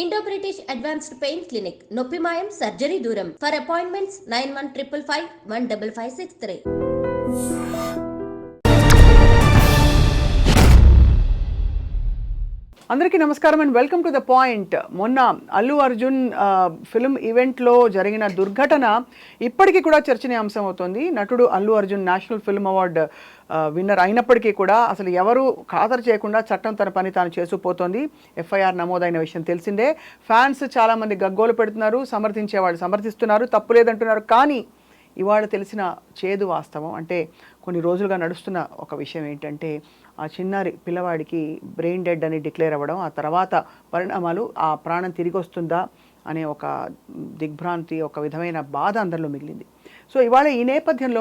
Indo British advanced pain clinic నొప్పి మాయం surgery దూరం ఫర్ అపాయింట్మెంట్స్ 9155515563. అందరికీ నమస్కారం and welcome to the point. మొన్న అల్లు అర్జున్ ఫిల్మ్ ఈవెంట్లో జరిగిన దుర్ఘటన ఇప్పటికీ కూడా చర్చనీయాంశం అవుతుంది. నటుడు Allu Arjun national film award winner అయినప్పటికీ కూడా అసలు ఎవరు ఖాతరు చేయకుండా చట్టం తన పని తాను చేసుకుపోతోంది. ఎఫ్ఐఆర్ నమోదైన విషయం తెలిసిందే. ఫ్యాన్స్ చాలామంది గగ్గోలు పెడుతున్నారు, సమర్థించే వాళ్ళు సమర్థిస్తున్నారు, తప్పు లేదంటున్నారు. కానీ ఇవాళ తెలిసిన చేదు వాస్తవం అంటే కొన్ని రోజులుగా నడుస్తున్న ఒక విషయం ఏంటంటే ఆ చిన్నారి పిల్లవాడికి బ్రెయిన్ డెడ్ అని డిక్లేర్ అవ్వడం, ఆ తర్వాత పరిణామాలు, ఆ ప్రాణం తిరిగి వస్తుందా అనే ఒక దిగ్భ్రాంతి, ఒక విధమైన బాధ అందరిలో మిగిలింది. సో ఇవాళ ఈ నేపథ్యంలో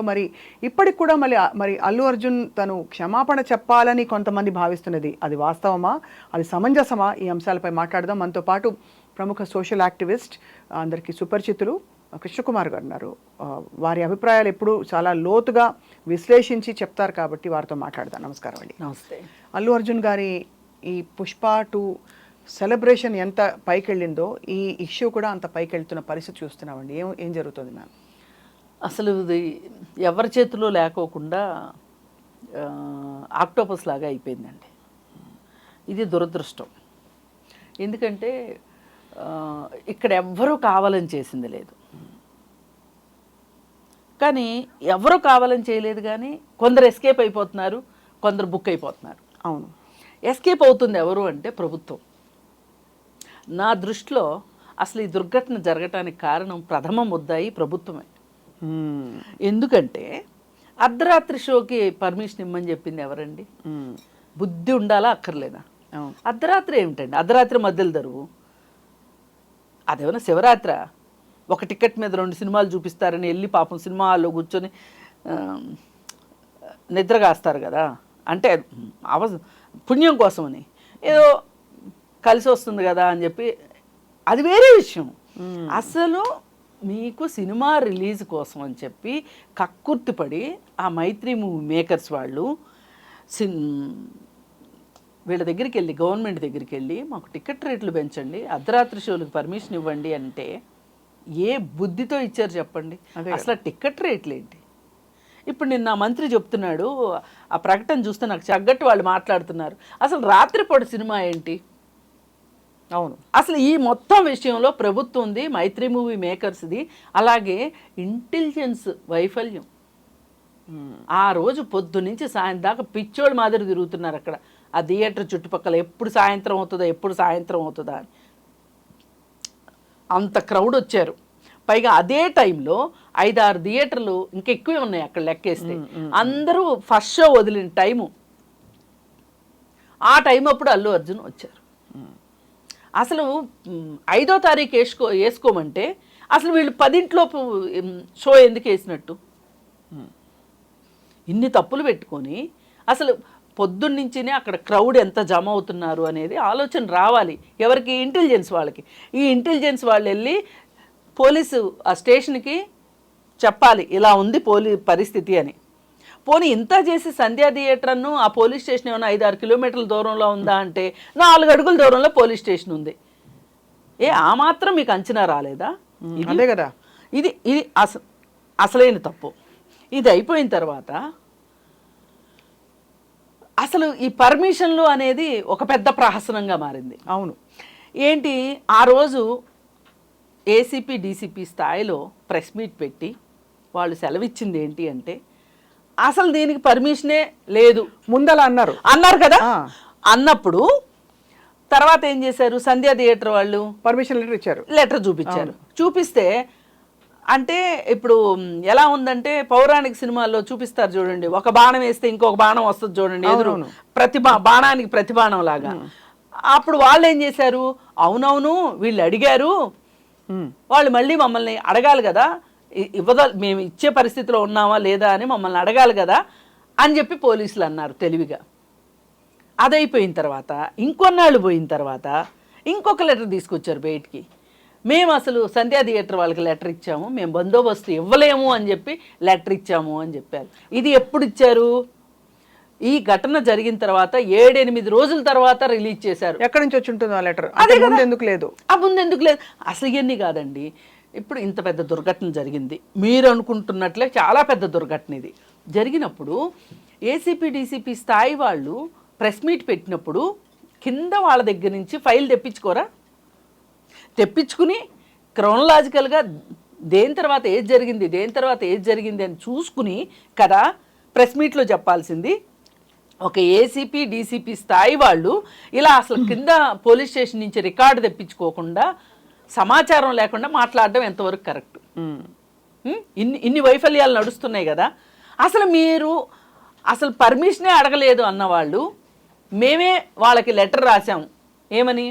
ఇప్పటికి కూడా మరి అల్లు అర్జున్ తను క్షమాపణ చెప్పాలని కొంతమంది భావిస్తున్నది అది వాస్తవమా, అది సమంజసమా? ఈ అంశాలపై మాట్లాడదాం. మనతో పాటు ప్రముఖ సోషల్ యాక్టివిస్ట్, అందరికీ సుపరిచితులు కృష్ణకుమార్ గారు ఉన్నారు. వారి అభిప్రాయాలు ఎప్పుడు చాలా లోతుగా విశ్లేషించి చెప్తారు కాబట్టి వారితో మాట్లాడదాం. నమస్కారం అండి. నమస్తే. అల్లు అర్జున్ గారి ఈ పుష్ప 2 సెలబ్రేషన్ ఎంత పైకి వెళ్ళిందో ఈ ఇష్యూ కూడా అంత పైకి వెళ్తున్న పరిస్థితి చూస్తున్నామండి. ఏం జరుగుతుంది మ్యామ్? అసలు ఇది ఎవరి చేతిలో లేకోకుండా ఆక్టోపస్ లాగా అయిపోయిందండి. ఇది దురదృష్టం. ఎందుకంటే ఇక్కడ ఎవ్వరూ కావాలని చేసింది లేదు, కానీ ఎవరూ కావాలని చేయలేదు. కానీ కొందరు ఎస్కేప్ అయిపోతున్నారు, కొందరు బుక్ అయిపోతున్నారు. అవును, ఎస్కేప్ అవుతుంది ఎవరు అంటే ప్రభుత్వం. నా దృష్టిలో అసలు ఈ దుర్ఘటన జరగటానికి కారణం ప్రథమ ముద్దాయి ప్రభుత్వమే. ఎందుకంటే అర్ధరాత్రి షోకి పర్మిషన్ ఇమ్మని చెప్పింది ఎవరండి? బుద్ధి ఉండాలా అక్కర్లేదా? అర్ధరాత్రి ఏమిటండి? అర్ధరాత్రి మధ్యలో దరువు అదేమన్నా శివరాత్రి? ఒక టికెట్ మీద 2 సినిమాలు చూపిస్తారని వెళ్ళి పాపం సినిమా హాల్లో కూర్చొని నిద్రగాస్తారు కదా. అంటే పుణ్యం కోసమని ఏదో కలిసి వస్తుంది కదా అని చెప్పి, అది వేరే విషయం. అసలు మీకు సినిమా రిలీజ్ కోసం అని చెప్పి కక్కుర్తిపడి ఆ మైత్రి మూవీ మేకర్స్ వాళ్ళు వీళ్ళ దగ్గరికి వెళ్ళి, గవర్నమెంట్ దగ్గరికి వెళ్ళి మాకు టికెట్ రేట్లు పెంచండి, అర్ధరాత్రి షోలకు పర్మిషన్ ఇవ్వండి అంటే ఏ బుద్ధితో ఇచ్చారు చెప్పండి? అసలు టికెట్ రేట్లు ఏంటి? ఇప్పుడు నిన్న మంత్రి చెప్తున్నాడు, ఆ ప్రకటన చూస్తే నాకు తగ్గట్టు వాళ్ళు మాట్లాడుతున్నారు. అసలు రాత్రిపూట సినిమా ఏంటి? అవును, అసలు ఈ మొత్తం విషయంలో ప్రభుత్వం ఉంది, మైత్రి మూవీ మేకర్స్ది, అలాగే ఇంటెలిజెన్స్ వైఫల్యం. ఆ రోజు పొద్దు నుంచి సాయంత్రం దాకా పిచ్చోళ్ళ మాదిరి తిరుగుతున్నారు అక్కడ ఆ థియేటర్ చుట్టుపక్కల. ఎప్పుడు సాయంత్రం అవుతుందా అని అంత క్రౌడ్ వచ్చారు. పైగా అదే టైంలో 5-6 థియేటర్లు ఇంకా ఎక్కువే ఉన్నాయి అక్కడ లెక్కేస్తే. అందరూ ఫస్ట్ షో వదిలిన టైము, ఆ టైం అప్పుడు అల్లు అర్జున్ వచ్చారు. అసలు 5వ తారీఖు వేసుకోమంటే అసలు వీళ్ళు 10 షో ఎందుకు వేసినట్టు? ఇన్ని తప్పులు పెట్టుకొని అసలు పొద్దున్నుంచినే అక్కడ క్రౌడ్ ఎంత జమ అవుతున్నారు అనేది ఆలోచన రావాలి ఎవరికి? ఇంటెలిజెన్స్ వాళ్ళకి. ఈ ఇంటెలిజెన్స్ వాళ్ళు వెళ్ళి పోలీసు ఆ స్టేషన్కి చెప్పాలి ఇలా ఉంది పరిస్థితి అని. పోనీ ఇంత చేసి సంధ్యా థియేటర్ను ఆ పోలీస్ స్టేషన్ ఏమైనా 5-6 కిలోమీటర్ల దూరంలో ఉందా అంటే 4 అడుగుల దూరంలో పోలీస్ స్టేషన్ ఉంది. ఆ మాత్రం మీకు అంచనా రాలేదా? అదే కదా. ఇది అసలైన తప్పు. ఇది అయిపోయిన తర్వాత అసలు ఈ పర్మిషన్లు అనేది ఒక పెద్ద ప్రహసనంగా మారింది. అవును, ఏంటి ఆ రోజు ఏసీపీ డీసీపీ స్థాయిలో ప్రెస్ మీట్ పెట్టి వాళ్ళు సెలవిచ్చింది ఏంటి అంటే అసలు దీనికి పర్మిషనే లేదు ముందలా అన్నారు కదా. అన్నప్పుడు తర్వాత ఏం చేశారు? సంధ్యా థియేటర్ వాళ్ళు పర్మిషన్ లెటర్ చూపించారు. చూపిస్తే అంటే ఇప్పుడు ఎలా ఉందంటే పౌరాణిక సినిమాల్లో చూపిస్తారు చూడండి, ఒక బాణం వేస్తే ఇంకొక బాణం వస్తుంది చూడండి ఎదురు, బాణానికి ప్రతి బాణం లాగా. అప్పుడు వాళ్ళు ఏం చేశారు? అవునవును వీళ్ళు అడిగారు, వాళ్ళు మళ్ళీ మమ్మల్ని అడగాలి కదా, మేము ఇచ్చే పరిస్థితిలో ఉన్నామా లేదా అని మమ్మల్ని అడగాలి కదా అని చెప్పి పోలీసులు అన్నారు తెలివిగా. అదైపోయిన తర్వాత ఇంకొన్నాళ్ళు పోయిన తర్వాత ఇంకొక లెటర్ తీసుకొచ్చారు బయటికి. మేము అసలు సంధ్యా థియేటర్ వాళ్ళకి లెటర్ ఇచ్చాము, మేము బందోబస్తు ఇవ్వలేము అని చెప్పి లెటర్ ఇచ్చాము అని చెప్పారు. ఇది ఎప్పుడు ఇచ్చారు? ఈ ఘటన జరిగిన తర్వాత 7-8 రోజుల తర్వాత రిలీజ్ చేశారు. ఎక్కడి నుంచి వచ్చి ఉంటుంది ఆ లెటర్? అదే కదా. ముందు ఎందుకు లేదు? ఆ ముందు ఎందుకు లేదు? అసలు ఇవన్నీ కాదండి. ఇప్పుడు ఇంత పెద్ద దుర్ఘటన జరిగింది, మీరు అనుకుంటున్నట్లే చాలా పెద్ద దుర్ఘటన ఇది జరిగినప్పుడు ఏసీపీ డీసీపీ స్థాయి వాళ్ళు ప్రెస్ మీట్ పెట్టినప్పుడు కింద వాళ్ళ దగ్గర నుంచి ఫైల్ తెప్పించుకోరా? తెప్పించుకుని క్రోనలాజికల్గా దేని తర్వాత ఏది జరిగింది, దేని తర్వాత ఏది జరిగింది అని చూసుకుని కదా ప్రెస్ మీట్లో చెప్పాల్సింది. ఒక ఏసీపీ డీసీపీ స్థాయి వాళ్ళు ఇలా అసలు కింద పోలీస్ స్టేషన్ నుంచి రికార్డు తెప్పించుకోకుండా సమాచారం లేకుండా మాట్లాడడం ఎంతవరకు కరెక్ట్? ఇన్ని వైఫల్యాలు నడుస్తున్నాయి కదా. అసలు మీరు అసలు పర్మిషనే అడగలేదు అన్నవాళ్ళు మేమే వాళ్ళకి లెటర్ రాసాము, ఏమని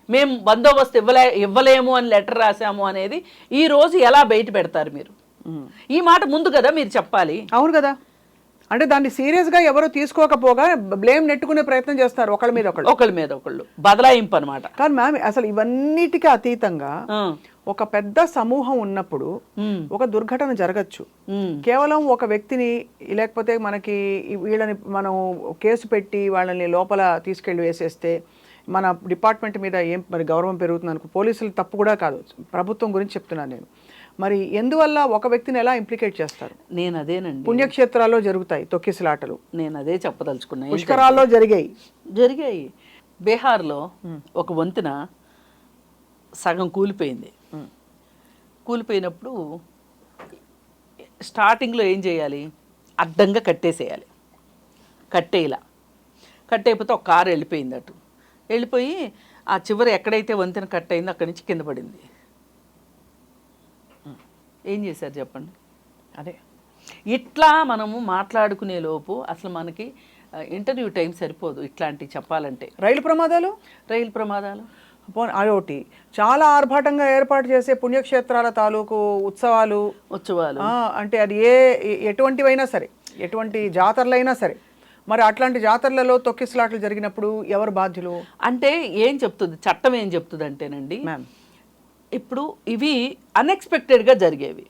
మేము బందోబస్తు ఇవ్వలేము అని లెటర్ రాసాము అనేది ఈ రోజు ఎలా బయట పెడతారు మీరు? ఈ మాట ముందు కదా మీరు చెప్పాలి. అవును కదా. అంటే దాన్ని సీరియస్ గా ఎవరు తీసుకోకపోగా బ్లేమ్ నెట్టుకునే ప్రయత్నం చేస్తారు ఒకళ్ళ మీద ఒకళ్ళు బదలాయింపు అనమాట. కానీ మ్యామ్ అసలు ఇవన్నిటికీ అతీతంగా ఒక పెద్ద సమూహం ఉన్నప్పుడు ఒక దుర్ఘటన జరగచ్చు. కేవలం ఒక వ్యక్తిని లేకపోతే మనకి వీళ్ళని మనం కేసు పెట్టి వాళ్ళని లోపల తీసుకెళ్ళి వేసేస్తే మన డిపార్ట్మెంట్ మీద ఏం మరి గౌరవం పెరుగుతుంది అనుకో. పోలీసులు తప్పు కూడా కాదు, ప్రభుత్వం గురించి చెప్తున్నాను నేను. మరి ఎందువల్ల ఒక వ్యక్తిని ఎలా ఇంప్లికేట్ చేస్తారు? నేను అదేనండి, పుణ్యక్షేత్రాల్లో జరుగుతాయి తొక్కిసలాటలు, నేను అదే చెప్పదలుచుకున్నా. పుష్కరాల్లో జరిగాయి. బీహార్లో ఒక వంతెన సగం కూలిపోయింది. కూలిపోయినప్పుడు స్టార్టింగ్లో ఏం చేయాలి? అడ్డంగా కట్టేసేయాలి. కట్టేయకపోతే ఒక కారు వెళ్ళిపోయింది, వెళ్ళిపోయి ఆ చివరి ఎక్కడైతే వంతెన కట్ అయిందో అక్కడి నుంచి కింద పడింది. ఏం చేశారు చెప్పండి? అదే ఇట్లా మనము మాట్లాడుకునే లోపు అసలు మనకి ఇంటర్వ్యూ టైం సరిపోదు ఇట్లాంటివి చెప్పాలంటే. రైలు ప్రమాదాలు అదొకటి. చాలా ఆర్భాటంగా ఏర్పాటు చేసే పుణ్యక్షేత్రాల తాలూకు ఉత్సవాలు అంటే అది ఎటువంటివైనా సరే, ఎటువంటి జాతరలైనా సరే, మరి అట్లాంటి జాతరలలో తొక్కిసలాట్లు జరిగినప్పుడు ఎవరు బాధ్యులు? అంటే ఏం చెప్తుంది చట్టం? ఏం చెప్తుంది అంటేనండి, ఇప్పుడు ఇవి అన్ఎక్స్పెక్టెడ్గా జరిగేవి.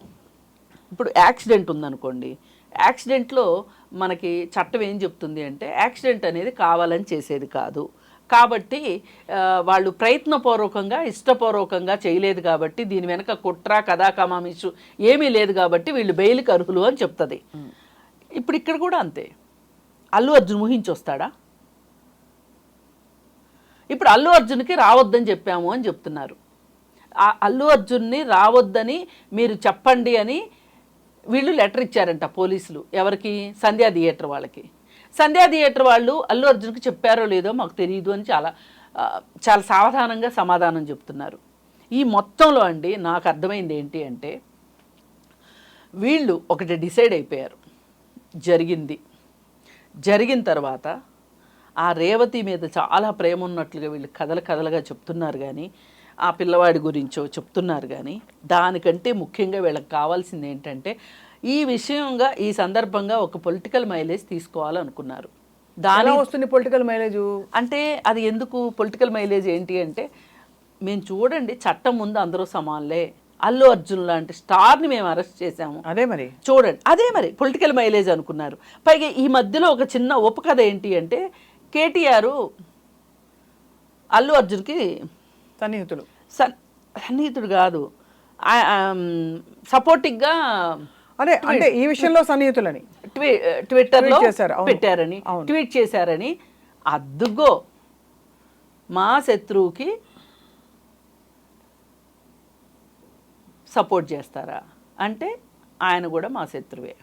ఇప్పుడు యాక్సిడెంట్ ఉందనుకోండి, యాక్సిడెంట్లో మనకి చట్టం ఏం చెప్తుంది అంటే యాక్సిడెంట్ అనేది కావాలని చేసేది కాదు కాబట్టి వాళ్ళు ప్రయత్నపూర్వకంగా ఇష్టపూర్వకంగా చేయలేదు కాబట్టి దీని వెనక కుట్ర కథా కమామిషు ఏమీ లేదు కాబట్టి వీళ్ళు బెయిల్కి అర్హులు అని చెప్తుంది. ఇప్పుడు ఇక్కడ కూడా అంతే. అల్లు అర్జున్ ఊహించి వస్తాడా? ఇప్పుడు అల్లు అర్జున్కి రావద్దని చెప్పాము అని చెప్తున్నారు. ఆ అల్లు అర్జున్ని రావద్దని మీరు చెప్పండి అని వీళ్ళు లెటర్ ఇచ్చారంట పోలీసులు. ఎవరికి? సంధ్యా థియేటర్ వాళ్ళకి. సంధ్యా థియేటర్ వాళ్ళు అల్లు అర్జున్కి చెప్పారో లేదో మాకు తెలియదు అని చాలా సావధానంగా సమాధానం చెప్తున్నారు. ఈ మొత్తంలో అండి నాకు అర్థమైంది ఏంటి అంటే, వీళ్ళు ఒకటి డిసైడ్ అయిపోయారు. జరిగిన తర్వాత ఆ రేవతి మీద చాలా ప్రేమ ఉన్నట్లుగా వీళ్ళు కథలుగా చెప్తున్నారు, కానీ ఆ పిల్లవాడి గురించో చెప్తున్నారు. కానీ దానికంటే ముఖ్యంగా వీళ్ళకి కావాల్సింది ఏంటంటే ఈ విషయంగా ఈ సందర్భంగా ఒక పొలిటికల్ మైలేజ్ తీసుకోవాలనుకున్నారు. దాని వస్తుంది పొలిటికల్ మైలేజ్ అంటే అది ఎందుకు పొలిటికల్ మైలేజ్ ఏంటి అంటే, మేము చూడండి చట్టం ముందు అందరూ సమానలే, అల్లు అర్జున్ లాంటి స్టార్ని మేము అరెస్ట్ చేశాము, అదే మరి పొలిటికల్ మైలేజ్ అనుకున్నారు. పైగా ఈ మధ్యలో ఒక చిన్న ఉపకథ ఏంటి అంటే, కేటీఆర్ అల్లు అర్జున్కి సన్నిహితుడు కాదు, సపోర్టివ్గా అంటే ఈ విషయంలో సన్నిహితులని ట్విట్టర్లో పెట్టారని, ట్వీట్ చేశారని. అద్దుగో మా శత్రువుకి సపోర్ట్ చేస్తారా అంటే ఆయన కూడా మా శత్రువే.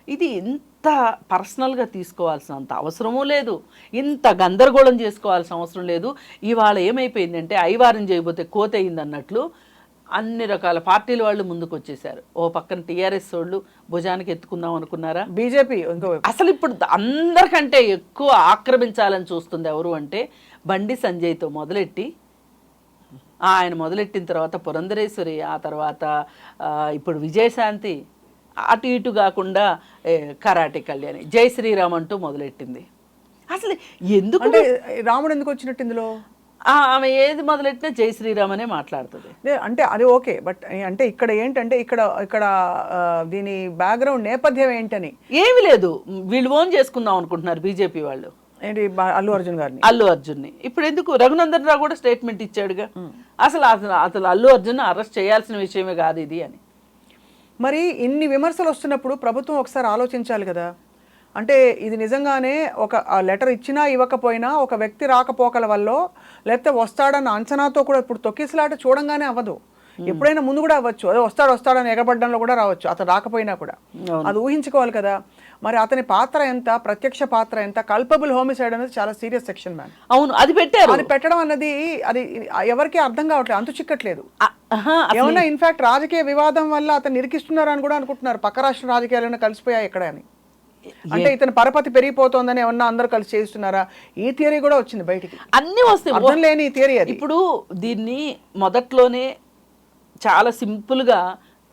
ఇది ఇంత పర్సనల్గా తీసుకోవాల్సినంత అవసరమూ లేదు, ఇంత గందరగోళం చేసుకోవాల్సిన అవసరం లేదు. ఇవాళ ఏమైపోయిందంటే ఐవారం చేయబోతే కోత అయింది అన్నట్లు అన్ని రకాల పార్టీల వాళ్ళు ముందుకు వచ్చేసారు. ఓ పక్కన టీఆర్ఎస్ వాళ్ళు భుజానికి ఎత్తుకుందాం అనుకున్నారా, బీజేపీ అసలు ఇప్పుడు అందరికంటే ఎక్కువ ఆక్రమించాలని చూస్తుంది ఎవరు అంటే బండి సంజయ్తో మొదలెట్టి, ఆయన మొదలెట్టిన తర్వాత పురంధరేశ్వరి, ఆ తర్వాత ఇప్పుడు విజయశాంతి, అటు ఇటు కాకుండా కరాటే కళ్యాణి, జై శ్రీరామ్ అంటూ మొదలెట్టింది. అసలు ఎందుకు రాముడు ఎందుకు వచ్చినట్టు ఇందులో? ఆమె ఏది మొదలెట్టినా జై శ్రీరామ్ అనే మాట్లాడుతుంది. అంటే అది ఓకే, బట్ అంటే ఇక్కడ ఏంటంటే ఇక్కడ దీని బ్యాక్గ్రౌండ్ నేపథ్యం ఏంటని ఏమీ లేదు, వీళ్ళు ఓన్ చేసుకుందాం అనుకుంటున్నారు బీజేపీ వాళ్ళు. ఏంటి అల్లు అర్జున్ గారిని, అల్లు అర్జున్ని. ఇప్పుడు ఎందుకు రఘునందన్ రావు కూడా స్టేట్మెంట్ ఇచ్చాడుగా, అసలు అసలు అల్లు అర్జున్ అరెస్ట్ చేయాల్సిన విషయమే కాదు ఇది అని. మరి ఇన్ని విమర్శలు వస్తున్నప్పుడు ప్రభుత్వం ఒకసారి ఆలోచించాలి కదా. అంటే ఇది నిజంగానే ఒక లెటర్ ఇచ్చినా ఇవ్వకపోయినా ఒక వ్యక్తి రాకపోకల వల్ల లేకపోతే వస్తాడన్న అంచనాతో కూడా ఇప్పుడు తొక్కిసలాట చూడంగానే అవ్వదు, ఎప్పుడైనా ముందు కూడా అవ్వచ్చు. అదే వస్తాడని ఎగబడ్డంలో కూడా రావచ్చు, అతను రాకపోయినా కూడా అది ఊహించుకోవాలి కదా. మరి అతని పాత్ర ఎంత, ప్రత్యక్ష పాత్ర ఎంత, కల్పబుల్ హోమిసైడ్ అనేది చాలా సీరియస్ సెక్షన్ మ్యామ్. అవును, అది పెట్టారు. అది పెట్టడం అన్నది అది ఎవరికి అర్థం కావట్లేదు, అంతు చిక్కట్లేదు. ఏమన్నా ఇన్ఫాక్ట్ రాజకీయ వివాదం వల్ల అతను నిరికిస్తున్నారు అని కూడా అనుకుంటున్నారు, పక్క రాష్ట్ర రాజకీయాలను కలిసిపోయాయి ఇక్కడ అని. అంటే ఇతను పరపతి పెరిగిపోతోందని ఏమన్నా అందరూ కలిసి చేస్తున్నారా, ఈ థియరీ కూడా వచ్చింది బయటికి. అన్ని వస్తాయి, అర్థం లేని ఈ థియరీ అది. ఇప్పుడు దీన్ని మొదట్లోనే చాలా సింపుల్గా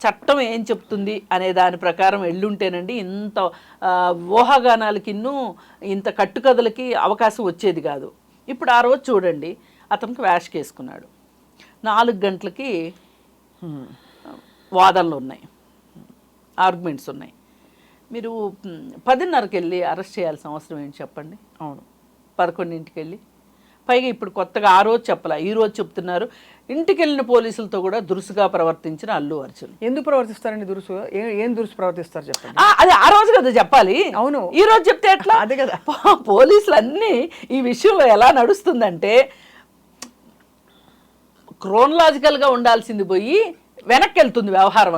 చట్టం ఏం చెప్తుంది అనే దాని ప్రకారం వెళ్ళుంటేనండి ఇంత ఊహాగానాలకి ఇంత కట్టుకథలకి అవకాశం వచ్చేది కాదు. ఇప్పుడు ఆ రోజు చూడండి, అతనికి వ్యాష్కి వేసుకున్నాడు, 4 గంటలకి వాదనలు ఉన్నాయి, ఆర్గ్యుమెంట్స్ ఉన్నాయి. మీరు 10:30కి వెళ్ళి అరెస్ట్ చేయాల్సిన అవసరం ఏంటి చెప్పండి. అవును, 11ంటికి వెళ్ళి, పైగా ఇప్పుడు కొత్తగా ఆ రోజు చెప్పాల, ఈ రోజు చెప్తున్నారు ఇంటికి వెళ్ళిన పోలీసులతో కూడా దురుసుగా ప్రవర్తించిన అల్లు అర్జున్. ఎందుకు ప్రవర్తిస్తారండి దురుసు? ఏం దురుసు ప్రవర్తిస్తారు చెప్పండి. అది ఆ రోజు కదా చెప్పాలి. అవును, ఈ రోజు చెప్తే ఎట్లా? అదే కదా, పోలీసులు అన్నీ ఈ విషయంలో ఎలా నడుస్తుందంటే క్రోనలాజికల్గా ఉండాల్సింది పోయి వెనక్కి వెళ్తుంది వ్యవహారం,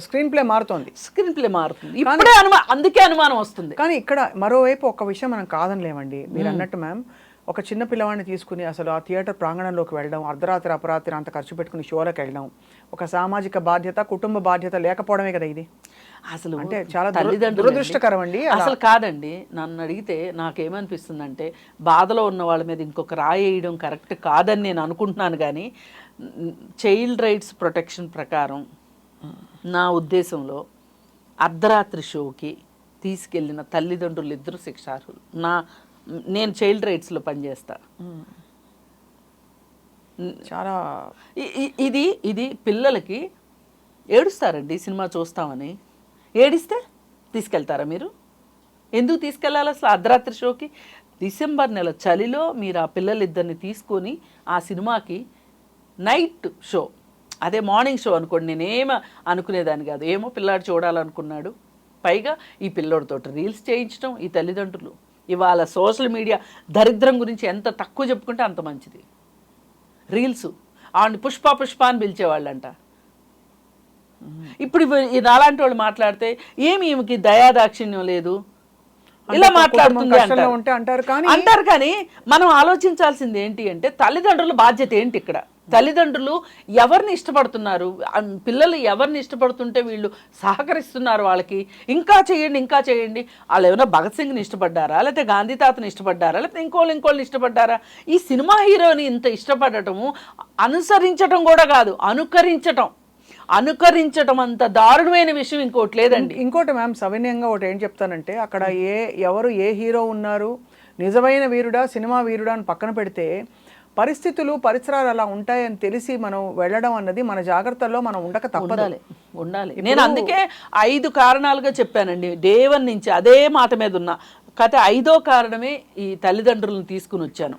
స్క్రీన్ ప్లే మారుతుంది, ఇప్పుడే అందుకే అనుమానం వస్తుంది. కానీ ఇక్కడ మరోవైపు ఒక విషయం మనం కాదనిలేమండి, మీరు అన్నట్టు మ్యామ్. ఒక చిన్న పిల్లవాడిని తీసుకుని అసలు ఆ థియేటర్ ప్రాంగణంలోకి వెళ్ళడం, అర్ధరాత్రి అపరాత్రి అంత ఖర్చు పెట్టుకుని షోలకు వెళ్ళడం, ఒక సామాజిక బాధ్యత, కుటుంబ బాధ్యత లేకపోవడమే కదా ఇది. అసలు అంటే చాలా దురదృష్టకరం అండి. అసలు కాదండి, నన్ను అడిగితే నాకేమనిపిస్తుందంటే బాధలో ఉన్న వాళ్ళ మీద ఇంకొక రాయి వేయడం కరెక్ట్ కాదని నేను అనుకుంటున్నాను. కానీ చైల్డ్ రైట్స్ ప్రొటెక్షన్ ప్రకారం నా ఉద్దేశంలో అర్ధరాత్రి షోకి తీసుకెళ్ళిన తల్లిదండ్రులు ఇద్దరు శిక్షార్హులు. నేను చైల్డ్ రైట్స్లో పనిచేస్తా. చాలా ఇది పిల్లలకి ఏడుస్తారండి సినిమా చూస్తామని. ఏడిస్తే తీసుకెళ్తారా మీరు? ఎందుకు తీసుకెళ్ళాలి అసలు అర్ధరాత్రి షోకి? డిసెంబర్ నెల చలిలో మీరు ఆ పిల్లలిద్దరిని తీసుకొని ఆ సినిమాకి నైట్ షో, అదే మార్నింగ్ షో అనుకోండి, నేనేమో అనుకునేదాన్ని కాదు. ఏమో పిల్లాడు చూడాలనుకున్నాడు, పైగా ఈ పిల్లోడితో రీల్స్ చేయించడం ఈ తల్లిదండ్రులు. ఇవాళ సోషల్ మీడియా దరిద్రం గురించి ఎంత తక్కువ చెప్పుకుంటే అంత మంచిది. రీల్స్ ఆవిడ పుష్ప అని పిలిచేవాళ్ళంట. ఇప్పుడు అలాంటి వాళ్ళు మాట్లాడితే ఏమి ఈమెకి దయాదాక్షిణ్యం లేదు, ఇలా మాట్లాడుతుంది అంటారు. కానీ మనం ఆలోచించాల్సింది ఏంటి అంటే తల్లిదండ్రుల బాధ్యత ఏంటి ఇక్కడ? తల్లిదండ్రులు ఎవరిని ఇష్టపడుతున్నారు, పిల్లలు ఎవరిని ఇష్టపడుతుంటే వీళ్ళు సహకరిస్తున్నారు వాళ్ళకి. ఇంకా చేయండి. వాళ్ళు ఏమైనా భగత్ సింగ్ని ఇష్టపడ్డారా, లేకపోతే గాంధీ తాతని ఇష్టపడ్డారా, లేకపోతే ఇంకోళ్ళని ఇష్టపడ్డారా? ఈ సినిమా హీరోని ఇంత ఇష్టపడటము అనుసరించటం కూడా కాదు, అనుకరించటం అంత దారుణమైన విషయం ఇంకోటి లేదండి. ఇంకోటి మ్యామ్, సవినయంగా ఒకటి ఏం చెప్తానంటే, అక్కడ ఎవరు ఏ హీరో ఉన్నారు, నిజమైన వీరుడా సినిమా వీరుడా అని పక్కన పెడితే పరిస్థితులు పరిసరాలు అలా ఉంటాయని తెలిసి మనం వెళ్ళడం అన్నది మన జాగ్రత్తల్లో మనం ఉండక తప్పదు, ఉండాలి. నేను అందుకే 5 కారణాలుగా చెప్పానండి డే 1 నుంచి, అదే మాట మీద ఉన్నా. కాకపోతే 5వ కారణమే ఈ తల్లిదండ్రులను తీసుకుని వచ్చాను.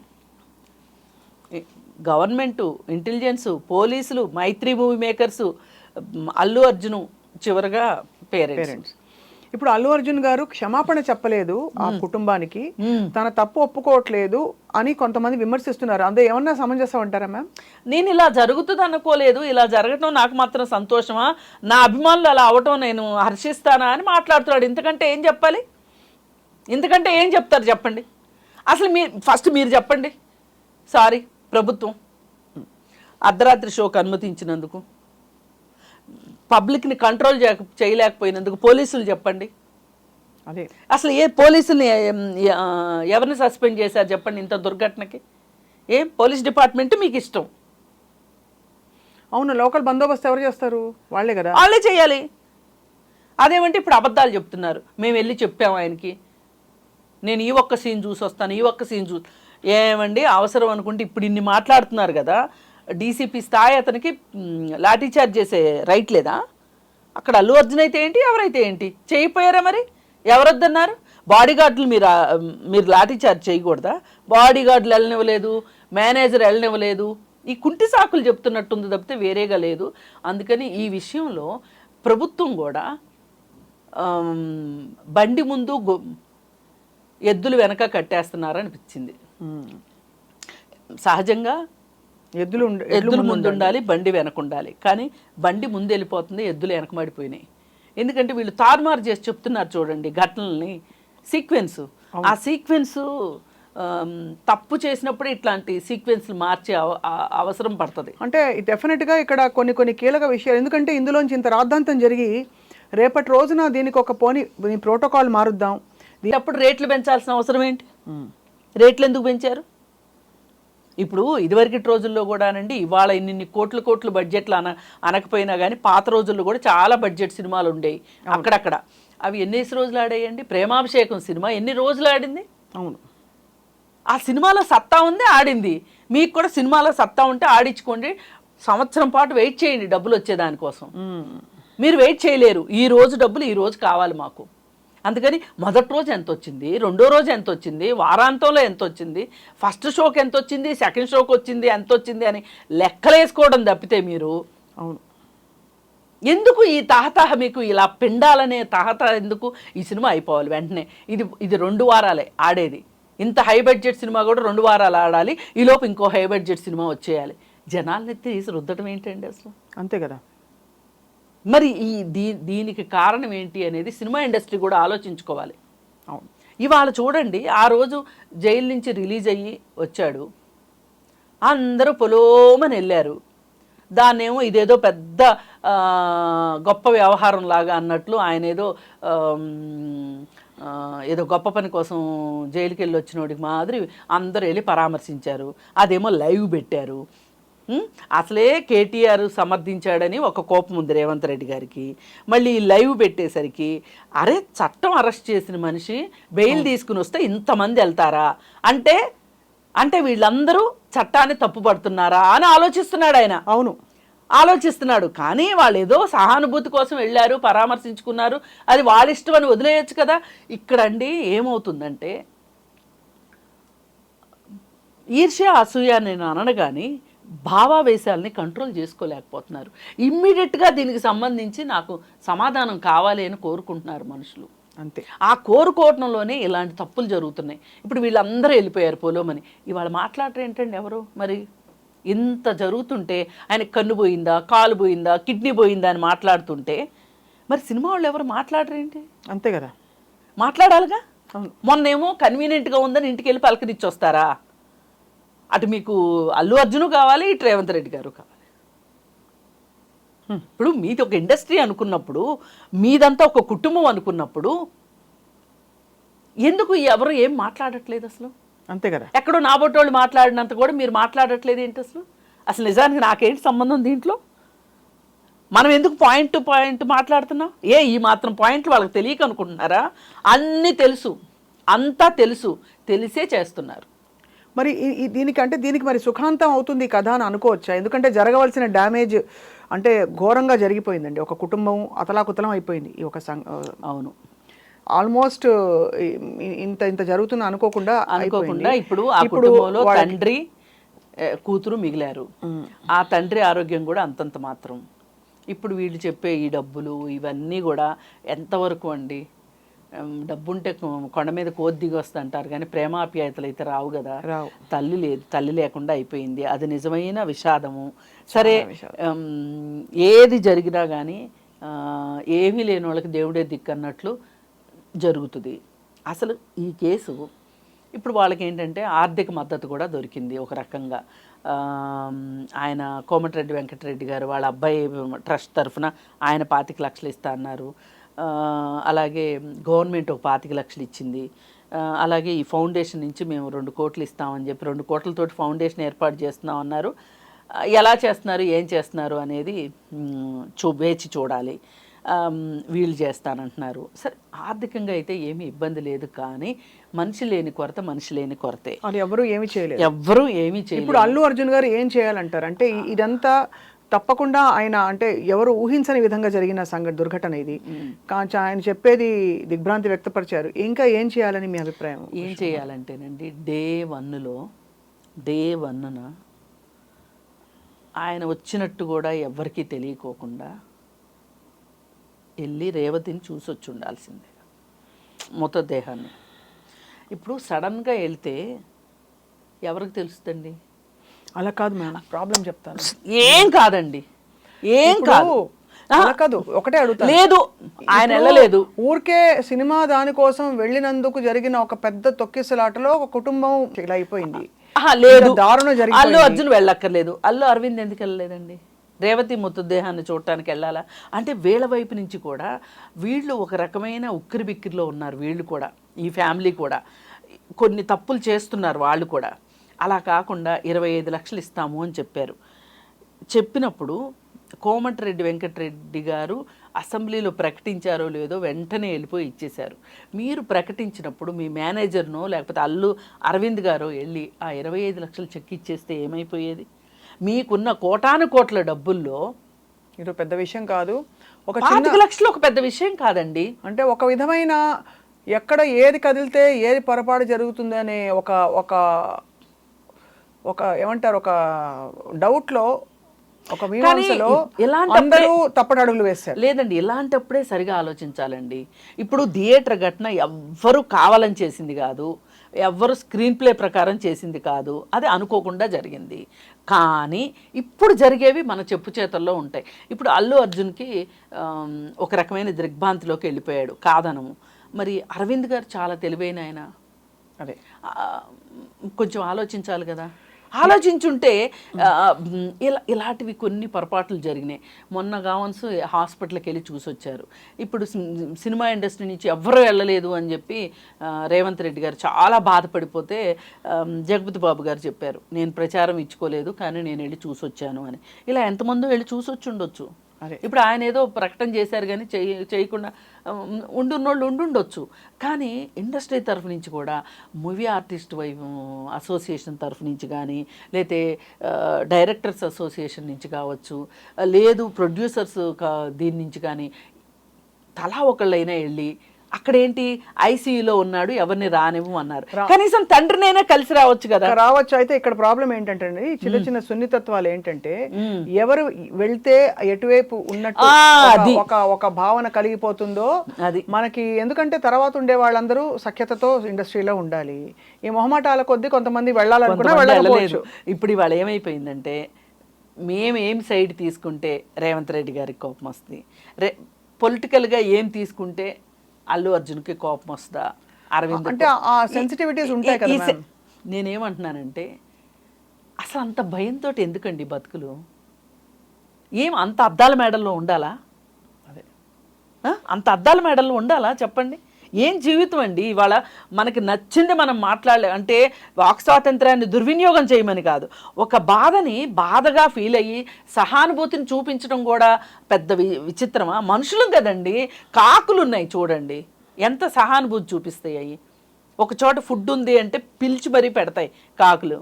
గవర్నమెంటు, ఇంటెలిజెన్సు, పోలీసులు, మైత్రి మూవీ మేకర్సు, అల్లు అర్జును, చివరగా పేరెంట్స్. ఇప్పుడు అల్లు అర్జున్ గారు క్షమాపణ చెప్పలేదు ఆ కుటుంబానికి, తన తప్పు ఒప్పుకోవట్లేదు అని కొంతమంది విమర్శిస్తున్నారు. అందులో ఏమన్నా సమంజసం అంటారా మ్యామ్? నేను ఇలా జరుగుతుంది అనుకోలేదు, ఇలా జరగటం నాకు మాత్రం సంతోషమా, నా అభిమానులు అలా అవటం నేను హర్షిస్తానా అని మాట్లాడుతున్నాడు. ఇంతకంటే ఏం చెప్పాలి? ఇంతకంటే ఏం చెప్తారు చెప్పండి? అసలు ఫస్ట్ మీరు చెప్పండి. సారీ ప్రభుత్వం అర్ధరాత్రి షోకి అనుమతించినందుకు, పబ్లిక్ని కంట్రోల్ చేయలేకపోయినందుకు పోలీసులు చెప్పండి. అదే అసలు ఏ పోలీసుల్ని ఎవరిని సస్పెండ్ చేశారు చెప్పండి ఇంత దుర్ఘటనకి? పోలీస్ డిపార్ట్మెంట్ మీకు ఇష్టం. అవును, లోకల్ బందోబస్తు ఎవరు చేస్తారు? వాళ్ళే కదా, వాళ్ళే చేయాలి. అదేమంటే ఇప్పుడు అబద్ధాలు చెప్తున్నారు. మేము వెళ్ళి చెప్పాము ఆయనకి, నేను ఈ ఒక్క సీన్ చూసి వస్తాను, ఈ ఒక్క సీన్ ఏమండి అవసరం అనుకుంటే ఇప్పుడు ఇన్ని మాట్లాడుతున్నారు కదా, డీసీపీ స్థాయి అతనికి లాఠీ చార్జ్ చేసే రైట్ లేదా? అక్కడ అల్లు అర్జున్ అయితే ఏంటి, ఎవరైతే ఏంటి, చేయకపోయారా? మరి ఎవరొద్దన్నారు? బాడీ గార్డులు మీరు లాఠీ చార్జ్ చేయకూడదా? బాడీ గార్డులు వెళ్ళనివ్వలేదు, మేనేజర్ వెళ్ళనివ్వలేదు, ఈ కుంటి సాకులు చెప్తున్నట్టుంది తప్పితే వేరేగా లేదు. అందుకని ఈ విషయంలో ప్రభుత్వం కూడా బండి ముందు ఎద్దులు వెనక కట్టేస్తున్నారు అనిపించింది. సహజంగా ఎద్దులు ముందు ఉండాలి, బండి వెనక ఉండాలి. కానీ బండి ముందు వెళ్ళిపోతుంది, ఎద్దులు వెనకబడిపోయినాయి. ఎందుకంటే వీళ్ళు తారుమారు చేసి చెప్తున్నారు చూడండి ఘటనల్ని, సీక్వెన్స్. ఆ సీక్వెన్స్ తప్పు చేసినప్పుడు ఇట్లాంటి సీక్వెన్స్లు మార్చే అవసరం పడుతుంది. అంటే డెఫినెట్గా ఇక్కడ కొన్ని కీలక విషయాలు, ఎందుకంటే ఇందులోంచి ఇంత రాద్ధాంతం జరిగి రేపటి రోజున దీనికి ఒక ప్రోటోకాల్ మారుద్దాం. అప్పుడు రేట్లు పెంచాల్సిన అవసరం ఏంటి? రేట్లు ఎందుకు పెంచారు? ఇప్పుడు ఇదివరకటి రోజుల్లో కూడానండి, ఇవాళ ఇన్ని కోట్లు బడ్జెట్లు అనకపోయినా కానీ పాత రోజుల్లో కూడా చాలా బడ్జెట్ సినిమాలు ఉండేవి అక్కడక్కడ. అవి ఎన్ని రోజులు ఆడాయండి? ప్రేమాభిషేకం సినిమా ఎన్ని రోజులు ఆడింది? అవును, ఆ సినిమాలో సత్తా ఉంది, ఆడింది. మీకు కూడా సినిమాలో సత్తా ఉంటే ఆడించుకోండి, సంవత్సరం పాటు వెయిట్ చేయండి డబ్బులు వచ్చేదానికోసం. మీరు వెయిట్ చేయలేరు. ఈ రోజు డబ్బులు ఈ రోజు కావాలి మాకు. అందుకని మొదటి రోజు ఎంత వచ్చింది, రెండో రోజు ఎంత వచ్చింది, వారాంతంలో ఎంత వచ్చింది, ఫస్ట్ షోకి ఎంత వచ్చింది, సెకండ్ షోకి వచ్చింది ఎంత వచ్చింది అని లెక్కలేసుకోవడం తప్పితే మీరు అవును ఎందుకు ఈ తహతహ, మీకు ఇలా పిండాలనే తహతహ ఎందుకు? ఈ సినిమా అయిపోవాలి వెంటనే. ఇది 2 వారాలే ఆడేది. ఇంత హై బడ్జెట్ సినిమా కూడా 2 వారాలు ఆడాలి, ఈలోపు ఇంకో హై బడ్జెట్ సినిమా వచ్చేయాలి. జనాల్ని తీసి రుద్దడం ఏంటండి అసలు? అంతే కదా. మరి దీనికి కారణం ఏంటి అనేది సినిమా ఇండస్ట్రీ కూడా ఆలోచించుకోవాలి. ఇవాళ చూడండి, ఆ రోజు జైలు నుంచి రిలీజ్ అయ్యి వచ్చాడు, అందరూ పొలోమని వెళ్ళారు. దాన్నేమో ఇదేదో పెద్ద గొప్ప వ్యవహారం లాగా అన్నట్లు ఆయన ఏదో గొప్ప పని కోసం జైలుకి వెళ్ళి వచ్చినోడికి మాదిరి అందరూ వెళ్ళి పరామర్శించారు. అదేమో లైవ్ పెట్టారు. అసలే కేటీఆర్ సమర్థించాడని ఒక కోపం ఉంది రేవంత్ రెడ్డి గారికి. మళ్ళీ లైవ్ పెట్టేసరికి అరే చట్టం అరెస్ట్ చేసిన మనిషి బెయిల్ తీసుకుని వస్తే ఇంతమంది వెళ్తారా అంటే వీళ్ళందరూ చట్టాన్ని తప్పుపడుతున్నారా అని ఆలోచిస్తున్నాడు ఆయన. అవును, ఆలోచిస్తున్నాడు. కానీ వాళ్ళు ఏదో సహానుభూతి కోసం వెళ్ళారు, పరామర్శించుకున్నారు, అది వాళ్ళ ఇష్టం అని వదిలేయచ్చు కదా. ఇక్కడండి ఏమవుతుందంటే ఈర్ష్య అసూయ నేను అనను కానీ భావావేశాలని కంట్రోల్ చేసుకోలేకపోతున్నారు. ఇమ్మీడియట్గా దీనికి సంబంధించి నాకు సమాధానం కావాలి అని కోరుకుంటున్నారు మనుషులు. అంతే, ఆ కోరుకోవటంలోనే ఇలాంటి తప్పులు జరుగుతున్నాయి. ఇప్పుడు వీళ్ళందరూ వెళ్ళిపోయారు పొలోమని. ఇవాళ మాట్లాడరు ఏంటండి ఎవరు? మరి ఇంత జరుగుతుంటే ఆయన కన్ను పోయిందా, కాలు పోయిందా, కిడ్నీ పోయిందా అని మాట్లాడుతుంటే మరి సినిమా వాళ్ళు ఎవరు మాట్లాడరేంటి? అంతే కదా, మాట్లాడాలిగా. మొన్నేమో కన్వీనియంట్గా ఉందని ఇంటికి వెళ్ళి పలకరించి వస్తారా? అటు మీకు అల్లు అర్జును కావాలి, ఇటు రేవంత్ రెడ్డి గారు కావాలి. ఇప్పుడు మీది ఒక ఇండస్ట్రీ అనుకున్నప్పుడు, మీదంతా ఒక కుటుంబం అనుకున్నప్పుడు ఎందుకు ఎవరు ఏం మాట్లాడట్లేదు అసలు? అంతే కదా. ఎక్కడో నాబొట్టోళ్ళు మాట్లాడినంత కూడా మీరు మాట్లాడట్లేదు ఏంటి అసలు నిజానికి నాకేంటి సంబంధం దీంట్లో? మనం ఎందుకు పాయింట్ టు పాయింట్ మాట్లాడుతున్నాం? ఈ మాత్రం పాయింట్లు వాళ్ళకి తెలియక అనుకుంటున్నారా? అన్నీ తెలుసు, అంతా తెలుసు, తెలిసే చేస్తున్నారు. మరి దీనికి మరి సుఖాంతం అవుతుంది కథ అని అనుకోవచ్చా? ఎందుకంటే జరగవలసిన డ్యామేజ్ అంటే ఘోరంగా జరిగిపోయిందండి. ఒక కుటుంబం అతలాకుతలం అయిపోయింది. ఈ ఒక అవును, ఆల్మోస్ట్ ఇంత జరుగుతున్న అనుకోకుండా ఇప్పుడు ఆ కుటుంబంలో తండ్రి కూతురు మిగిలారు. ఆ తండ్రి ఆరోగ్యం కూడా అంతంత మాత్రం. ఇప్పుడు వీళ్ళు చెప్పే ఈ డబ్బులు ఇవన్నీ కూడా ఎంతవరకు అండి? డబ్బుంటే కొండ మీద కోతి దిగి వస్తా అంటారు కానీ ప్రేమాప్యాయతలు అయితే రావు కదా. తల్లి లేదు, తల్లి లేకుండా అయిపోయింది. అది నిజమైన విషాదము. సరే, ఏది జరిగినా కానీ ఏమీ లేని వాళ్ళకి దేవుడే దిక్కు అన్నట్లు జరుగుతుంది. అసలు ఈ కేసు ఇప్పుడు వాళ్ళకి ఏంటంటే ఆర్థిక మద్దతు కూడా దొరికింది ఒక రకంగా. ఆయన కోమటిరెడ్డి వెంకటరెడ్డి గారు వాళ్ళ అబ్బాయి ట్రస్ట్ తరఫున ఆయన 25 లక్షలు ఇస్తా అన్నారు. అలాగే గవర్నమెంట్ ఒక 25 లక్షలు ఇచ్చింది. అలాగే ఈ ఫౌండేషన్ నుంచి మేము 2 కోట్లు ఇస్తామని చెప్పి 2 కోట్లతోటి ఫౌండేషన్ ఏర్పాటు చేస్తున్నాం అన్నారు. ఎలా చేస్తున్నారు, ఏం చేస్తున్నారు అనేది వేచి చూడాలి. వీళ్ళు చేస్తానంటున్నారు. సరే ఆర్థికంగా అయితే ఏమీ ఇబ్బంది లేదు, కానీ మనిషి లేని కొరతే. అది ఎవరు ఏమి చేయలేదు. ఎవ్వరూ ఏమీ చేయలేదు. ఇప్పుడు అల్లు అర్జున్ గారు ఏం చేయాలంటారు? అంటే ఇదంతా తప్పకుండా ఆయన అంటే ఎవరు ఊహించని విధంగా జరిగిన దుర్ఘటన ఇది. కానీ ఆయన చెప్పేది దిగ్భ్రాంతి వ్యక్తపరిచారు. ఇంకా ఏం చేయాలని మీ అభిప్రాయం? ఏం చేయాలంటేనండి, డే 1న ఆయన వచ్చినట్టు కూడా ఎవరికీ తెలియకోకుండా వెళ్ళి రేవతిని చూసొచ్చి ఉండాల్సిందే మృతదేహాన్ని. ఇప్పుడు సడన్గా వెళ్తే ఎవరికి తెలుస్తుందండి? అలా కాదు మేడం, ప్రాబ్లం చెప్తాను. ఏం కాదండి, ఏం కాదు. అలా కాదు, ఒకటే అడుగుతాను. లేదు, ఆయన వెళ్ళలేదు. ఊరికే సినిమా దానికోసం వెళ్ళినందుకు జరిగిన ఒక పెద్ద తొక్కిసలాటలో ఒక కుటుంబం ఇలా అయిపోయింది. లేదు, దారుణం జరిగింది. అల్లు అర్జున్ వెళ్ళక్కర్లేదు. అల్లు అరవింద్ ఎందుకు వెళ్ళలేదండి? రేవతి మృతదేహాన్ని చూడటానికి వెళ్ళాలా? అంటే వీళ్ళ వైపు నుంచి కూడా వీళ్ళు ఒక రకమైన ఉక్కిరి బిక్కిరిలో ఉన్నారు. వీళ్ళు కూడా, ఈ ఫ్యామిలీ కూడా కొన్ని తప్పులు చేస్తున్నారు వాళ్ళు కూడా. అలా కాకుండా 25 లక్షలు ఇస్తాము అని చెప్పారు. చెప్పినప్పుడు కోమటిరెడ్డి వెంకటరెడ్డి గారు అసెంబ్లీలో ప్రకటించారో లేదో వెంటనే వెళ్ళిపోయి ఇచ్చేశారు. మీరు ప్రకటించినప్పుడు మీ మేనేజర్నో లేకపోతే అల్లు అరవింద్ గారో వెళ్ళి ఆ 25 లక్షలు చెక్ ఇచ్చేస్తే ఏమైపోయేది? మీకున్న కోట్ల డబ్బుల్లో ఇది పెద్ద విషయం కాదు. ఒక 25 లక్షలు ఒక పెద్ద విషయం కాదండి. అంటే ఒక విధమైన ఎక్కడ ఏది కదిలితే ఏది పొరపాటు జరుగుతుందనే ఒక ఒక ఒక ఏమంటారు, ఒక డౌట్లో, ఒక మీమాంసలో అందరూ తప్పటడుగులు వేశారు. లేదండి, ఇలాంటప్పుడే సరిగా ఆలోచించాలండి. ఇప్పుడు థియేటర్ ఘటన ఎవ్వరూ కావాలని చేసింది కాదు, ఎవ్వరు స్క్రీన్ ప్లే ప్రకారం చేసింది కాదు, అది అనుకోకుండా జరిగింది. కానీ ఇప్పుడు జరిగేవి మన చెప్పు చేతల్లో ఉంటాయి. ఇప్పుడు అల్లు అర్జున్కి ఒక రకమైన దిగ్భ్రాంతిలోకి వెళ్ళిపోయాడు, కాదనము. మరి అరవింద్ గారు చాలా తెలివైన ఆయన, అదే కొంచెం ఆలోచించాలి కదా. ఆలోచించుంటే ఇలాంటివి కొన్ని పొరపాట్లు జరిగినాయి. మొన్న గావన్స్ హాస్పిటల్కి వెళ్ళి చూసొచ్చారు. ఇప్పుడు సినిమా ఇండస్ట్రీ నుంచి ఎవ్వరూ వెళ్ళలేదు అని చెప్పి రేవంత్ రెడ్డి గారు చాలా బాధపడిపోతే జగపతి బాబు గారు చెప్పారు, నేను ప్రచారం ఇచ్చుకోలేదు కానీ నేను వెళ్ళి చూసొచ్చాను అని. ఇలా ఎంతమందో వెళ్ళి చూసొచ్చి ఉండొచ్చు. ఇప్పుడు ఆయన ఏదో ప్రకటన చేశారు కానీ చేయకుండా ఉండున్నోళ్ళు ఉండుండొచ్చు. కానీ ఇండస్ట్రీ తరఫు నుంచి కూడా మూవీ ఆర్టిస్ట్ అసోసియేషన్ తరఫు నుంచి కానీ, లేతే డైరెక్టర్స్ అసోసియేషన్ నుంచి కావచ్చు, లేదు ప్రొడ్యూసర్స్ దీని నుంచి కానీ తలా ఒకళ్ళైనా వెళ్ళి అక్కడేంటి ఐసీయూలో ఉన్నాడు ఎవరిని రానివ్వు అన్నారు. కనీసం తండ్రినైనా కలిసి రావచ్చు కదా. రావచ్చు. అయితే ఇక్కడ ప్రాబ్లం ఏంటంటే చిన్న చిన్న సున్నితత్వాలు ఏంటంటే ఎవరు వెళ్తే ఎటువైపు ఉన్నట్టు ఒక భావన కలిగిపోతుందో అది మనకి. ఎందుకంటే తర్వాత ఉండే వాళ్ళందరూ సఖ్యతతో ఇండస్ట్రీలో ఉండాలి. ఈ మొహమాటాల కొద్దీ కొంతమంది వెళ్ళాలనుకున్నా వెళ్ళలేదు. ఇప్పుడు ఇవాళ ఏమైపోయిందంటే మేమేం సైడ్ తీసుకుంటే రేవంత్ రెడ్డి గారికి కోపం వస్తుంది, పొలిటికల్గా ఏం తీసుకుంటే అల్లు అర్జున్కి కోపం వస్తుందా, అరవింద్ అంటే ఆ సెన్సిటివిటీస్ ఉంటాయి కదా. నేనేమంటున్నానంటే అసలు అంత భయంతో ఎందుకండి బతుకులు? ఏం అంత అద్దాల మేడల్లో ఉండాలా? అదే అంత అద్దాల మేడల్లో ఉండాలా చెప్పండి? ఏం జీవితం అండి? ఇవాళ మనకి నచ్చింది మనం మాట్లాడలే అంటే వాక్ స్వాతంత్రాన్ని దుర్వినియోగం చేయమని కాదు, ఒక బాధని బాధగా ఫీల్ అయ్యి సహానుభూతిని చూపించడం కూడా పెద్ద విచిత్రమా? మనుషులు కదండి, కాకులు ఉన్నాయి చూడండి ఎంత సహానుభూతి చూపిస్తాయి. ఒక చోట ఫుడ్ ఉంది అంటే పిలిచి మరీ పెడతాయి కాకులు.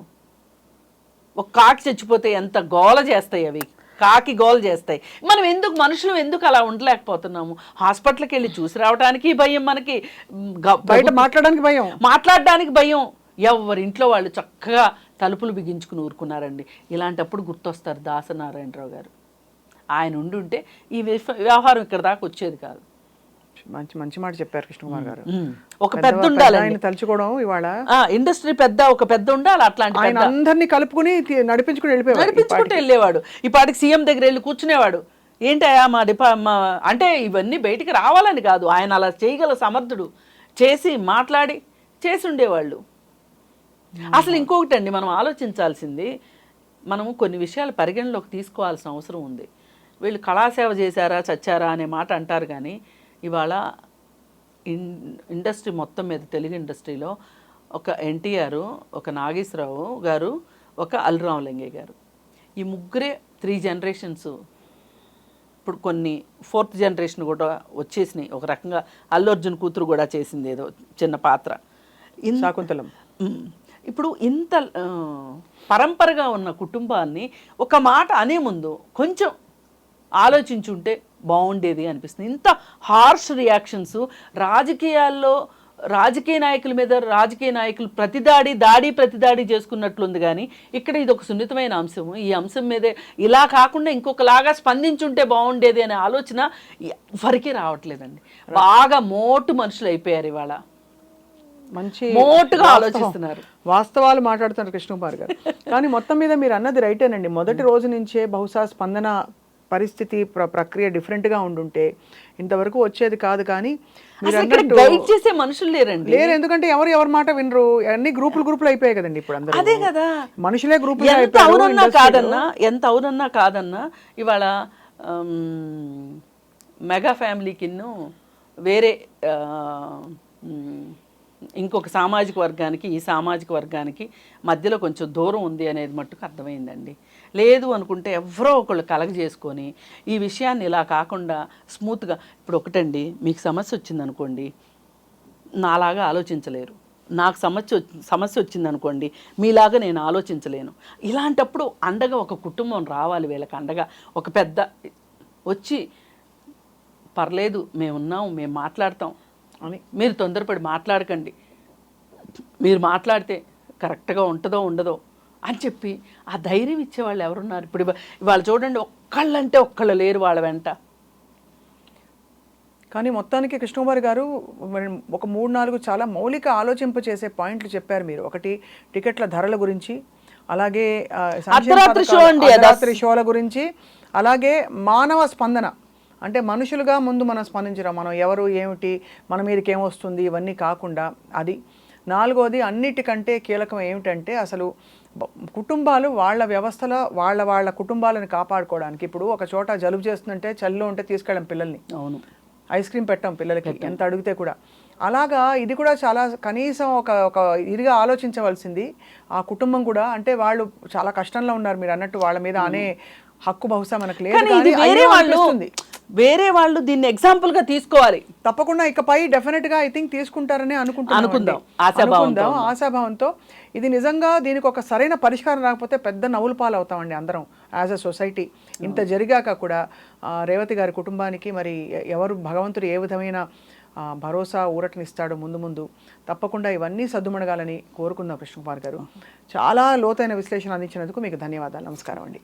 ఒక కాకి చచ్చిపోతే ఎంత గోల చేస్తాయి అవి, కాకి గోల్ చేస్తాయి. మనం మనుషులు ఎందుకు అలా ఉండలేకపోతున్నాము? హాస్పిటల్కి వెళ్ళి చూసి రావడానికి భయం, మనకి బయట మాట్లాడడానికి భయం. ఎవరింట్లో వాళ్ళు చక్కగా తలుపులు బిగించుకుని ఊరుకున్నారండి. ఇలాంటప్పుడు గుర్తొస్తారు దాసనారాయణరావు గారు. ఆయన ఉండుంటే ఈ వ్యవహారం ఇక్కడ దాకా వచ్చేది కాదు. మంచి మాట చెప్పారు కృష్ణకుమార్ గారు. ఒక పెద్ద ఉండాలి తలుచుకోవడం, ఇవాళ ఇండస్ట్రీ ఒక పెద్ద ఉండాలి. అట్లాంటి ఆయన అందరినీ కలుపుకుని నడిపించుకుంటూ వెళ్ళేవాడు. ఈ పాటికి సీఎం దగ్గర వెళ్ళి కూర్చునేవాడు. ఏంటయ్యా మా అంటే ఇవన్నీ బయటికి రావాలని కాదు, ఆయన అలా చేయగల సమర్థుడు. చేసి మాట్లాడి చేసి ఉండేవాళ్ళు. అసలు ఇంకొకటి అండి, మనం ఆలోచించాల్సింది, మనము కొన్ని విషయాలు పరిగణలోకి తీసుకోవాల్సిన అవసరం ఉంది. వీళ్ళు కళాసేవ చేశారా చచ్చారా అనే మాట అంటారు కానీ ఇవాళ ఇండస్ట్రీ మొత్తం మీద తెలుగు ఇండస్ట్రీలో ఒక ఎన్టీఆర్, ఒక నాగేశ్వరరావు గారు, ఒక అల్లు రామలింగయ్య గారు, ఈ ముగ్గురే 3 జనరేషన్స్ ఇప్పుడు కొన్ని 4th జనరేషన్ కూడా వచ్చేసినాయి. ఒక రకంగా అల్లు అర్జున్ కూతురు కూడా చేసింది ఏదో చిన్న పాత్ర. శాకుంతలం. ఇప్పుడు ఇంత పరంపరగా ఉన్న కుటుంబాన్ని ఒక మాట అనే ముందు కొంచెం ఆలోచించుంటే బాగుండేది అనిపిస్తుంది. ఇంత హార్ష్ రియాక్షన్స్ రాజకీయాల్లో రాజకీయ నాయకుల మీద రాజకీయ నాయకులు ప్రతిదాడి చేసుకున్నట్లుంది. కానీ ఇక్కడ ఇది ఒక సున్నితమైన అంశం. ఈ అంశం మీదే ఇలా కాకుండా ఇంకొకలాగా స్పందించుంటే బాగుండేది అనే ఆలోచన ఎవరికీ రావట్లేదండి. బాగా మోటు మనుషులు అయిపోయారు ఇవాళ, మంచి మోటుగా ఆలోచిస్తున్నారు, వాస్తవాలు మాట్లాడుతున్నారు కృష్ణకుమార్ గారు. కానీ మొత్తం మీద మీరు అన్నది రైటేనండి. మొదటి రోజు నుంచే బహుశా స్పందన పరిస్థితి ప్రక్రియ డిఫరెంట్గా ఉండుంటే ఇంతవరకు వచ్చేది కాదు. కానీ మీరు అన్నట్టు గైడ్ చేసే మనుషులు లేరండి. లేరు, ఎందుకంటే ఎవరి మాట వినరు. అన్ని గ్రూపులు అయిపోయాయి కదండి ఇప్పుడు అందరూ. అదే కదా, మనుషులే గ్రూపులు. ఎంత అవునన్నా కాదన్నా ఇవాళ మెగా ఫ్యామిలీకి వేరే ఇంకొక సామాజిక వర్గానికి ఈ సామాజిక వర్గానికి మధ్యలో కొంచెం దూరం ఉంది అనేది మట్టుకు అర్థమైందండి. లేదు అనుకుంటే ఎవరో ఒకళ్ళు కలగజేసుకొని ఈ విషయాన్ని ఇలా కాకుండా స్మూత్గా, ఇప్పుడు ఒకటండి, మీకు సమస్య వచ్చిందనుకోండి, నాలాగా ఆలోచించలేరు. నాకు సమస్య వచ్చిందనుకోండి, మీలాగా నేను ఆలోచించలేను. ఇలాంటప్పుడు అండగా ఒక కుటుంబం రావాలి, వీళ్ళకి అండగా ఒక పెద్ద వచ్చి పర్లేదు మేమున్నాం, మేము మాట్లాడతాం అని, మీరు తొందరపడి మాట్లాడకండి, మీరు మాట్లాడితే కరెక్ట్గా ఉంటుందో ఉండదో అని చెప్పి ఆ ధైర్యం ఇచ్చేవాళ్ళు ఎవరున్నారు? ఇప్పుడు ఇవాళ చూడండి, ఒక్కళ్ళంటే ఒక్కళ్ళు లేరు వాళ్ళ వెంట. కానీ మొత్తానికి కృష్ణకుమార్ గారు ఒక 3-4 చాలా మౌలిక ఆలోచింప చేసే పాయింట్లు చెప్పారు మీరు. ఒకటి టికెట్ల ధరల గురించి, అలాగే అర్ధరాత్రి షోల గురించి, అలాగే మానవ స్పందన, అంటే మనుషులుగా ముందు మనం స్పందించడం, మనం ఎవరు ఏమిటి, మన మీదకి ఏమొస్తుంది, ఇవన్నీ కాకుండా అది. 4వది అన్నిటికంటే కీలకం ఏమిటంటే అసలు కుటుంబాలు వాళ్ళ వ్యవస్థలో వాళ్ళ కుటుంబాలను కాపాడుకోవడానికి. ఇప్పుడు ఒక చోట జలుబు చేస్తుందంటే చలిలో ఉంటే తీసుకెళ్ళం పిల్లల్ని, అవును, ఐస్ క్రీమ్ పెట్టాం పిల్లలకి ఎంత అడిగితే కూడా. అలాగా ఇది కూడా చాలా కనీసం ఒక ఇదిగా ఆలోచించవలసింది ఆ కుటుంబం కూడా. అంటే వాళ్ళు చాలా కష్టంలో ఉన్నారు, మీరు అన్నట్టు వాళ్ళ మీద అనే హక్కు బహుశా మనకు లేదు. వేరే వాళ్ళు దీన్ని ఎగ్జాంపుల్ గా తీసుకోవాలి తప్పకుండా. ఇకపై డెఫినెట్ గా ఐ థింక్ తీసుకుంటారని అనుకుందాం ఆశాభావంతో. ఇది నిజంగా దీనికి ఒక సరైన పరిష్కారం రాకపోతే పెద్ద నవ్వుల పాలు అవుతామండి అందరం యాజ్ అ సొసైటీ. ఇంత జరిగాక కూడా రేవతి గారి కుటుంబానికి మరి ఎవరు భగవంతుడు ఏ విధమైన భరోసా ఊరటనిస్తాడు ముందు తప్పకుండా ఇవన్నీ సద్దుమణగాలని కోరుకుందాం. కృష్ణకుమార్ గారు చాలా లోతైన విశ్లేషణ అందించినందుకు మీకు ధన్యవాదాలు. నమస్కారం అండి.